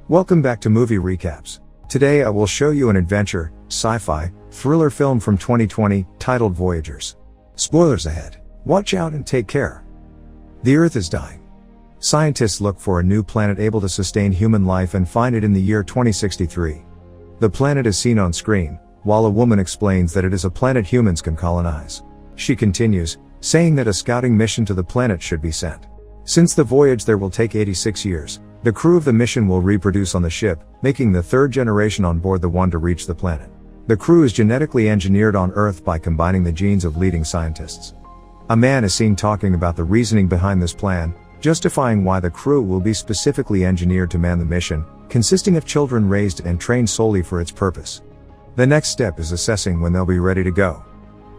Welcome back to Movie Recaps. Today I will show you an adventure, sci-fi, thriller film from 2020, titled Voyagers. Spoilers ahead. Watch out and take care. The Earth is dying. Scientists look for a new planet able to sustain human life and find it in the year 2063. The planet is seen on screen, while a woman explains that it is a planet humans can colonize. She continues, saying that a scouting mission to the planet should be sent. Since the voyage there will take 86 years, the crew of the mission will reproduce on the ship, making the third generation on board the one to reach the planet. The crew is genetically engineered on Earth by combining the genes of leading scientists. A man is seen talking about the reasoning behind this plan, justifying why the crew will be specifically engineered to man the mission, consisting of children raised and trained solely for its purpose. The next step is assessing when they'll be ready to go.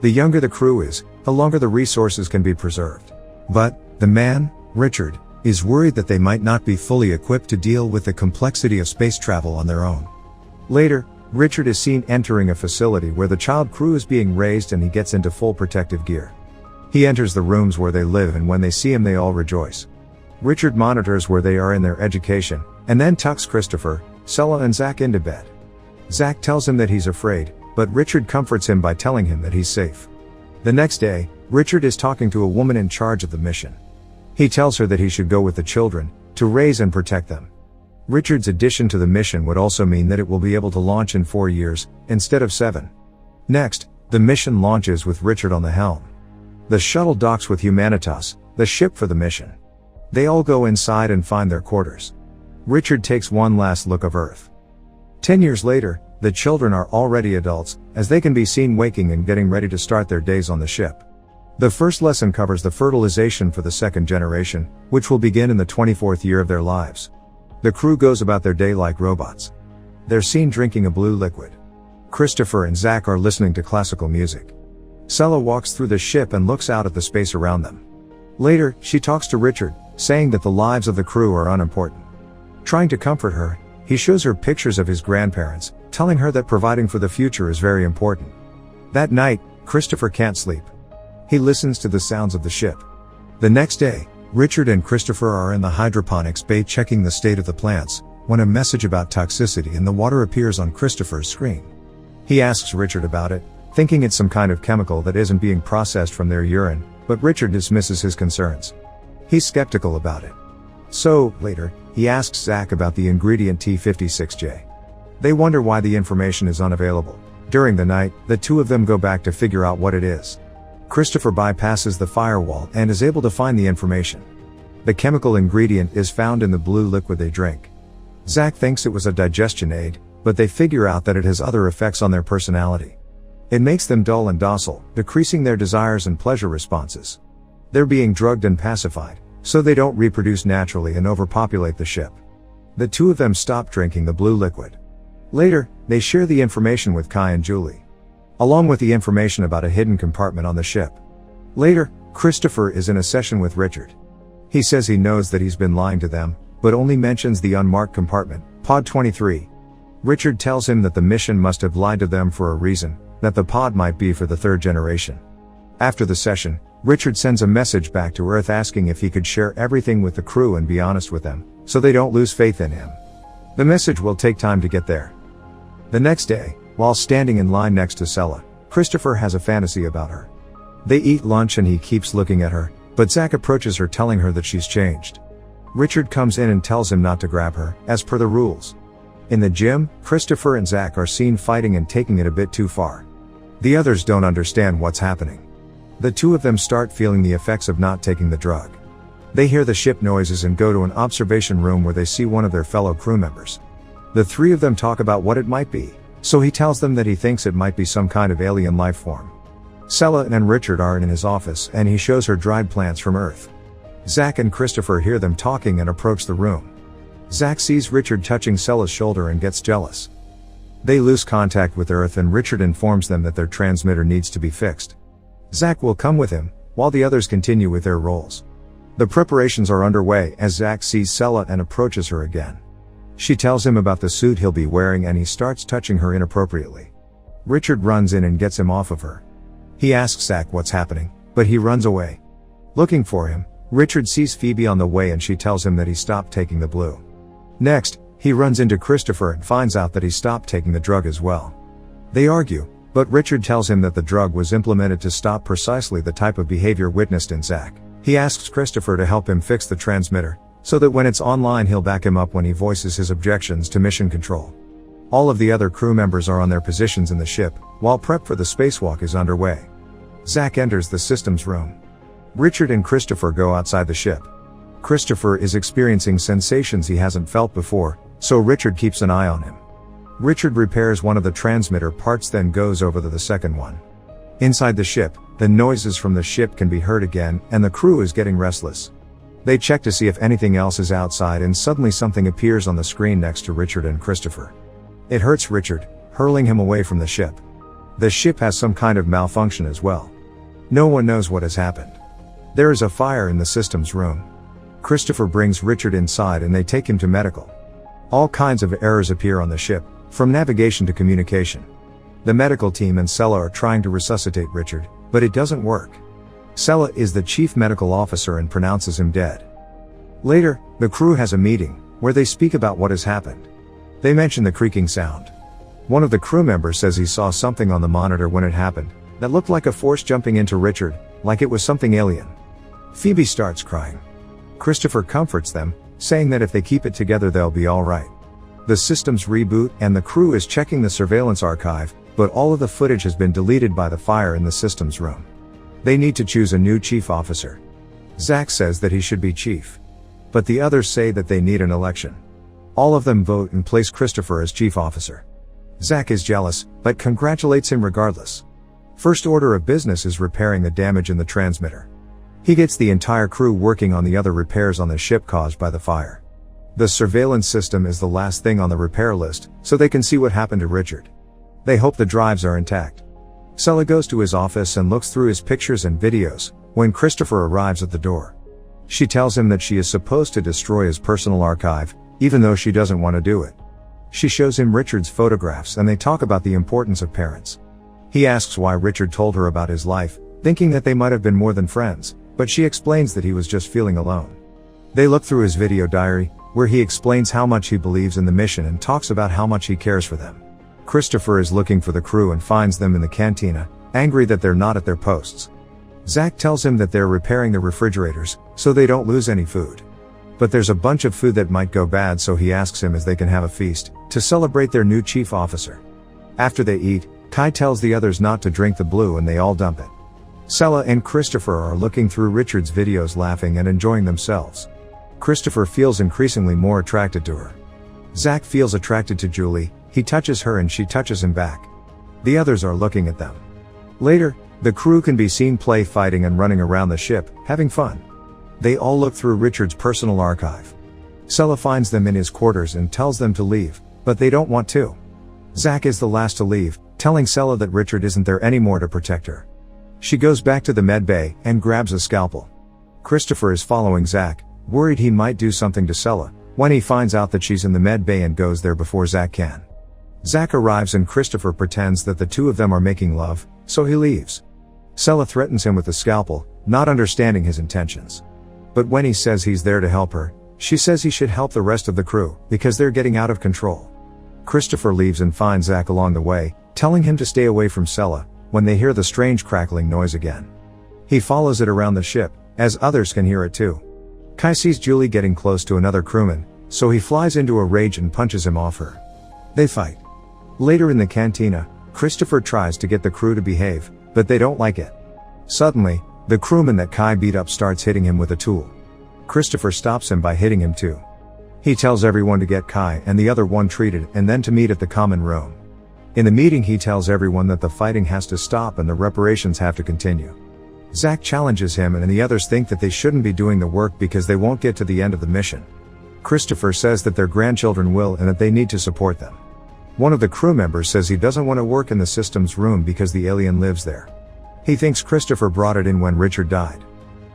The younger the crew is, the longer the resources can be preserved. But, the man, Richard, is worried that they might not be fully equipped to deal with the complexity of space travel on their own. Later, Richard is seen entering a facility where the child crew is being raised and he gets into full protective gear. He enters the rooms where they live and when they see him they all rejoice. Richard monitors where they are in their education, and then tucks Christopher, Sella and Zach into bed. Zach tells him that he's afraid, but Richard comforts him by telling him that he's safe. The next day, Richard is talking to a woman in charge of the mission. He tells her that he should go with the children, to raise and protect them. Richard's addition to the mission would also mean that it will be able to launch in 4 years, instead of 7. Next, the mission launches with Richard on the helm. The shuttle docks with Humanitas, the ship for the mission. They all go inside and find their quarters. Richard takes one last look of Earth. 10 years later, the children are already adults, as they can be seen waking and getting ready to start their days on the ship. The first lesson covers the fertilization for the second generation, which will begin in the 24th year of their lives. The crew goes about their day like robots. They're seen drinking a blue liquid. Christopher and Zach are listening to classical music. Sella walks through the ship and looks out at the space around them. Later, she talks to Richard, saying that the lives of the crew are unimportant. Trying to comfort her, he shows her pictures of his grandparents, telling her that providing for the future is very important. That night, Christopher can't sleep. He listens to the sounds of the ship. The next day, Richard and Christopher are in the hydroponics bay checking the state of the plants, when a message about toxicity in the water appears on Christopher's screen. He asks Richard about it, thinking it's some kind of chemical that isn't being processed from their urine, but Richard dismisses his concerns. He's skeptical about it. So, later, he asks Zach about the ingredient T56J. They wonder why the information is unavailable. During the night, the two of them go back to figure out what it is. Christopher bypasses the firewall and is able to find the information. The chemical ingredient is found in the blue liquid they drink. Zach thinks it was a digestion aid, but they figure out that it has other effects on their personality. It makes them dull and docile, decreasing their desires and pleasure responses. They're being drugged and pacified, so they don't reproduce naturally and overpopulate the ship. The two of them stop drinking the blue liquid. Later, they share the information with Kai and Julie, along with the information about a hidden compartment on the ship. Later, Christopher is in a session with Richard. He says he knows that he's been lying to them, but only mentions the unmarked compartment, Pod 23. Richard tells him that the mission must have lied to them for a reason, that the pod might be for the third generation. After the session, Richard sends a message back to Earth asking if he could share everything with the crew and be honest with them, so they don't lose faith in him. The message will take time to get there. The next day, while standing in line next to Sella, Christopher has a fantasy about her. They eat lunch and he keeps looking at her, but Zach approaches her telling her that she's changed. Richard comes in and tells him not to grab her, as per the rules. In the gym, Christopher and Zach are seen fighting and taking it a bit too far. The others don't understand what's happening. The two of them start feeling the effects of not taking the drug. They hear the ship noises and go to an observation room where they see one of their fellow crew members. The three of them talk about what it might be, so he tells them that he thinks it might be some kind of alien life form. Sella and Richard are in his office and he shows her dried plants from Earth. Zach and Christopher hear them talking and approach the room. Zach sees Richard touching Sella's shoulder and gets jealous. They lose contact with Earth and Richard informs them that their transmitter needs to be fixed. Zach will come with him, while the others continue with their roles. The preparations are underway as Zach sees Sella and approaches her again. She tells him about the suit he'll be wearing and he starts touching her inappropriately. Richard runs in and gets him off of her. He asks Zach what's happening, but he runs away. Looking for him, Richard sees Phoebe on the way and she tells him that he stopped taking the blue. Next, He runs into Christopher and finds out that he stopped taking the drug as well. They argue, but Richard tells him that the drug was implemented to stop precisely the type of behavior witnessed in Zach. He asks Christopher to help him fix the transmitter, so that when it's online he'll back him up when he voices his objections to mission control. All of the other crew members are on their positions in the ship, while prep for the spacewalk is underway. Zach enters the systems room. Richard and Christopher go outside the ship. Christopher is experiencing sensations he hasn't felt before, so Richard keeps an eye on him. Richard repairs one of the transmitter parts, then goes over to the second one. Inside the ship, the noises from the ship can be heard again, and the crew is getting restless. They check to see if anything else is outside, and suddenly something appears on the screen next to Richard and Christopher. It hurts Richard, hurling him away from the ship. The ship has some kind of malfunction as well. No one knows what has happened. There is a fire in the systems room. Christopher brings Richard inside and they take him to medical. All kinds of errors appear on the ship, from navigation to communication. The medical team and Sella are trying to resuscitate Richard, but it doesn't work. Sella is the chief medical officer and pronounces him dead. Later, the crew has a meeting, where they speak about what has happened. They mention the creaking sound. One of the crew members says he saw something on the monitor when it happened, that looked like a force jumping into Richard, like it was something alien. Phoebe starts crying. Christopher comforts them, saying that if they keep it together they'll be alright. The systems reboot and the crew is checking the surveillance archive, but all of the footage has been deleted by the fire in the systems room. They need to choose a new chief officer. Zach says that he should be chief. But the others say that they need an election. All of them vote and place Christopher as chief officer. Zach is jealous, but congratulates him regardless. First order of business is repairing the damage in the transmitter. He gets the entire crew working on the other repairs on the ship caused by the fire. The surveillance system is the last thing on the repair list, so they can see what happened to Richard. They hope the drives are intact. Sella goes to his office and looks through his pictures and videos, when Christopher arrives at the door. She tells him that she is supposed to destroy his personal archive, even though she doesn't want to do it. She shows him Richard's photographs and they talk about the importance of parents. He asks why Richard told her about his life, thinking that they might have been more than friends, but she explains that he was just feeling alone. They look through his video diary, where he explains how much he believes in the mission and talks about how much he cares for them. Christopher is looking for the crew and finds them in the cantina, angry that they're not at their posts. Zach tells him that they're repairing the refrigerators, so they don't lose any food. But there's a bunch of food that might go bad, so he asks him if they can have a feast, to celebrate their new chief officer. After they eat, Kai tells the others not to drink the blue and they all dump it. Sella and Christopher are looking through Richard's videos, laughing and enjoying themselves. Christopher feels increasingly more attracted to her. Zach feels attracted to Julie, he touches her and she touches him back. The others are looking at them. Later, the crew can be seen play fighting and running around the ship, having fun. They all look through Richard's personal archive. Sella finds them in his quarters and tells them to leave, but they don't want to. Zach is the last to leave, telling Sella that Richard isn't there anymore to protect her. She goes back to the med bay and grabs a scalpel. Christopher is following Zach, worried he might do something to Sella, when he finds out that she's in the med bay and goes there before Zach can. Zach arrives and Christopher pretends that the two of them are making love, so he leaves. Sella threatens him with the scalpel, not understanding his intentions. But when he says he's there to help her, she says he should help the rest of the crew, because they're getting out of control. Christopher leaves and finds Zach along the way, telling him to stay away from Sella, when they hear the strange crackling noise again. He follows it around the ship, as others can hear it too. Kai sees Julie getting close to another crewman, so he flies into a rage and punches him off her. They fight. Later in the cantina, Christopher tries to get the crew to behave, but they don't like it. Suddenly, the crewman that Kai beat up starts hitting him with a tool. Christopher stops him by hitting him too. He tells everyone to get Kai and the other one treated and then to meet at the common room. In the meeting he tells everyone that the fighting has to stop and the reparations have to continue. Zach challenges him and the others think that they shouldn't be doing the work because they won't get to the end of the mission. Christopher says that their grandchildren will and that they need to support them. One of the crew members says he doesn't want to work in the systems room because the alien lives there. He thinks Christopher brought it in when Richard died.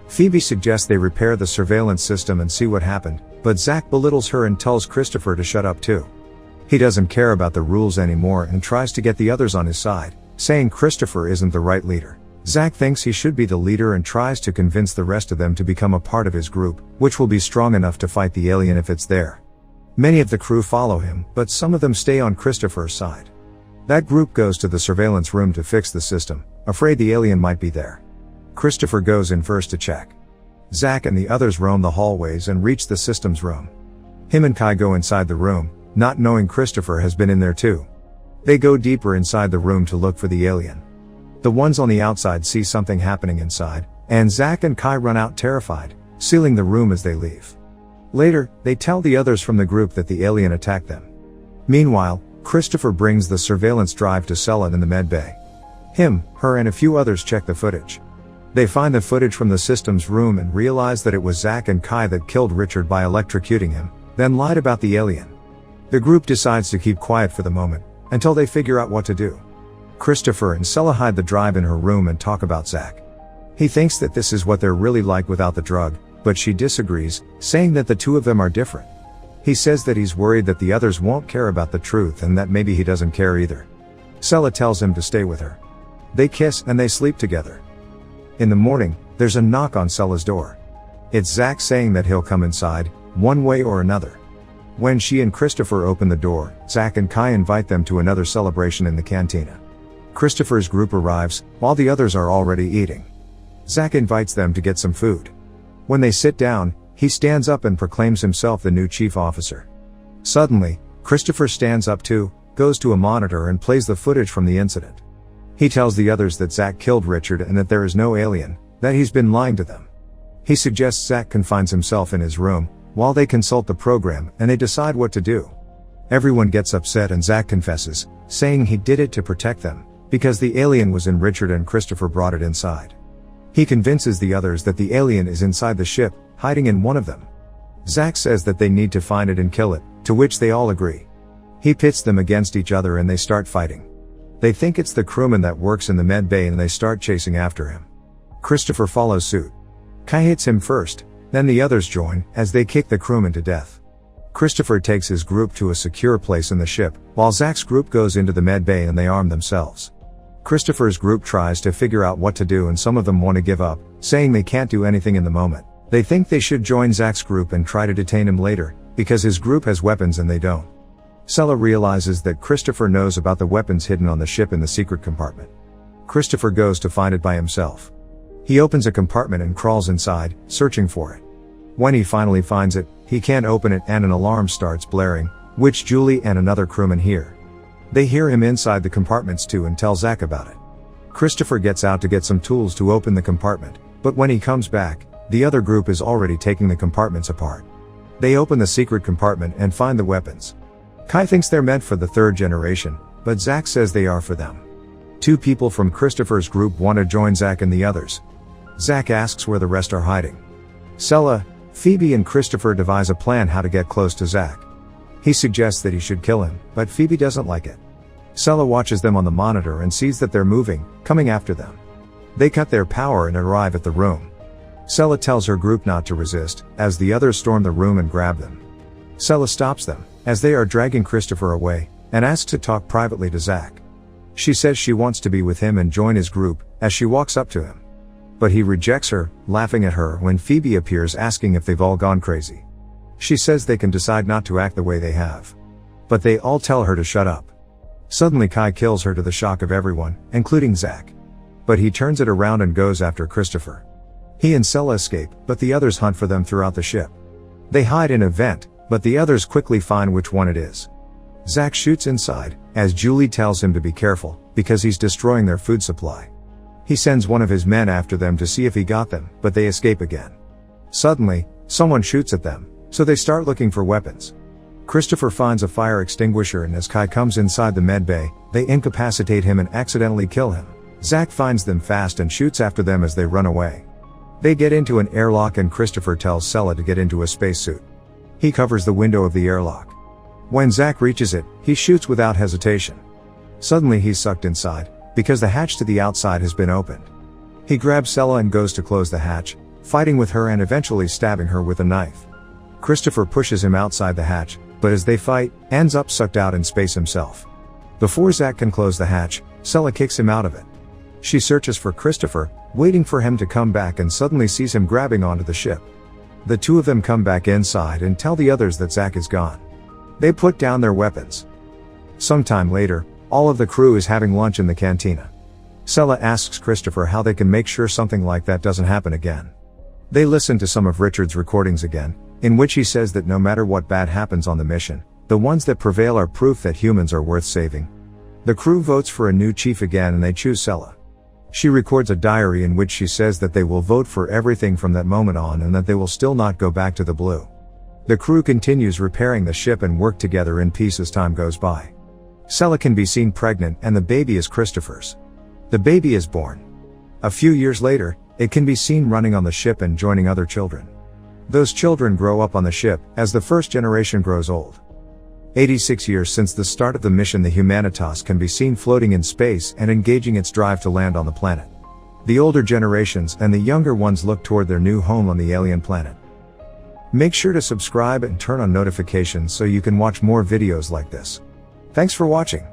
Phoebe suggests they repair the surveillance system and see what happened, but Zach belittles her and tells Christopher to shut up too. He doesn't care about the rules anymore and tries to get the others on his side, saying Christopher isn't the right leader. Zach thinks he should be the leader and tries to convince the rest of them to become a part of his group, which will be strong enough to fight the alien if it's there. Many of the crew follow him, but some of them stay on Christopher's side. That group goes to the surveillance room to fix the system, afraid the alien might be there. Christopher goes in first to check. Zack and the others roam the hallways and reach the systems room. Him and Kai go inside the room, not knowing Christopher has been in there too. They go deeper inside the room to look for the alien. The ones on the outside see something happening inside, and Zack and Kai run out terrified, sealing the room as they leave. Later, they tell the others from the group that the alien attacked them. Meanwhile, Christopher brings the surveillance drive to Sella in the med bay. Him, her and a few others check the footage. They find the footage from the systems room and realize that it was Zack and Kai that killed Richard by electrocuting him, then lied about the alien. The group decides to keep quiet for the moment, until they figure out what to do. Christopher and Sella hide the drive in her room and talk about Zack. He thinks that this is what they're really like without the drug, but she disagrees, saying that the two of them are different. He says that he's worried that the others won't care about the truth and that maybe he doesn't care either. Sella tells him to stay with her. They kiss and they sleep together. In the morning, there's a knock on Sella's door. It's Zack saying that he'll come inside, one way or another. When she and Christopher open the door, Zack and Kai invite them to another celebration in the cantina. Christopher's group arrives, while the others are already eating. Zack invites them to get some food. When they sit down, he stands up and proclaims himself the new chief officer. Suddenly, Christopher stands up too, goes to a monitor and plays the footage from the incident. He tells the others that Zack killed Richard and that there is no alien, that he's been lying to them. He suggests Zack confines himself in his room, while they consult the program and they decide what to do. Everyone gets upset and Zack confesses, saying he did it to protect them, because the alien was in Richard and Christopher brought it inside. He convinces the others that the alien is inside the ship, hiding in one of them. Zack says that they need to find it and kill it, to which they all agree. He pits them against each other and they start fighting. They think it's the crewman that works in the med bay and they start chasing after him. Christopher follows suit. Kai hits him first, then the others join, as they kick the crewman to death. Christopher takes his group to a secure place in the ship, while Zack's group goes into the med bay and they arm themselves. Christopher's group tries to figure out what to do and some of them want to give up, saying they can't do anything in the moment. They think they should join Zack's group and try to detain him later, because his group has weapons and they don't. Sella realizes that Christopher knows about the weapons hidden on the ship in the secret compartment. Christopher goes to find it by himself. He opens a compartment and crawls inside, searching for it. When he finally finds it, he can't open it and an alarm starts blaring, which Julie and another crewman hear. They hear him inside the compartments too and tell Zack about it. Christopher gets out to get some tools to open the compartment, but when he comes back, the other group is already taking the compartments apart. They open the secret compartment and find the weapons. Kai thinks they're meant for the third generation, but Zack says they are for them. Two people from Christopher's group want to join Zack and the others. Zack asks where the rest are hiding. Sella, Phoebe and Christopher devise a plan how to get close to Zack. He suggests that he should kill him, but Phoebe doesn't like it. Sella watches them on the monitor and sees that they're moving, coming after them. They cut their power and arrive at the room. Sella tells her group not to resist, as the others storm the room and grab them. Sella stops them, as they are dragging Christopher away, and asks to talk privately to Zack. She says she wants to be with him and join his group, as she walks up to him. But he rejects her, laughing at her when Phoebe appears asking if they've all gone crazy. She says they can decide not to act the way they have. But they all tell her to shut up. Suddenly Kai kills her to the shock of everyone, including Zack. But he turns it around and goes after Christopher. He and Sella escape, but the others hunt for them throughout the ship. They hide in a vent, but the others quickly find which one it is. Zack shoots inside, as Julie tells him to be careful, because he's destroying their food supply. He sends one of his men after them to see if he got them, but they escape again. Suddenly, someone shoots at them, so they start looking for weapons. Christopher finds a fire extinguisher and as Kai comes inside the med bay, they incapacitate him and accidentally kill him. Zack finds them fast and shoots after them as they run away. They get into an airlock and Christopher tells Sella to get into a spacesuit. He covers the window of the airlock. When Zack reaches it, he shoots without hesitation. Suddenly he's sucked inside, because the hatch to the outside has been opened. He grabs Sella and goes to close the hatch, fighting with her and eventually stabbing her with a knife. Christopher pushes him outside the hatch, but as they fight, ends up sucked out in space himself. Before Zack can close the hatch, Sella kicks him out of it. She searches for Christopher, waiting for him to come back and suddenly sees him grabbing onto the ship. The two of them come back inside and tell the others that Zack is gone. They put down their weapons. Sometime later, all of the crew is having lunch in the cantina. Sela asks Christopher how they can make sure something like that doesn't happen again. They listen to some of Richard's recordings again, in which he says that no matter what bad happens on the mission, the ones that prevail are proof that humans are worth saving. The crew votes for a new chief again and they choose Sela. She records a diary in which she says that they will vote for everything from that moment on and that they will still not go back to the blue. The crew continues repairing the ship and work together in peace as time goes by. Sela can be seen pregnant and the baby is Christopher's. The baby is born. A few years later, it can be seen running on the ship and joining other children. Those children grow up on the ship, as the first generation grows old. 86 years since the start of the mission, the Humanitas can be seen floating in space and engaging its drive to land on the planet. The older generations and the younger ones look toward their new home on the alien planet. Make sure to subscribe and turn on notifications so you can watch more videos like this. Thanks for watching.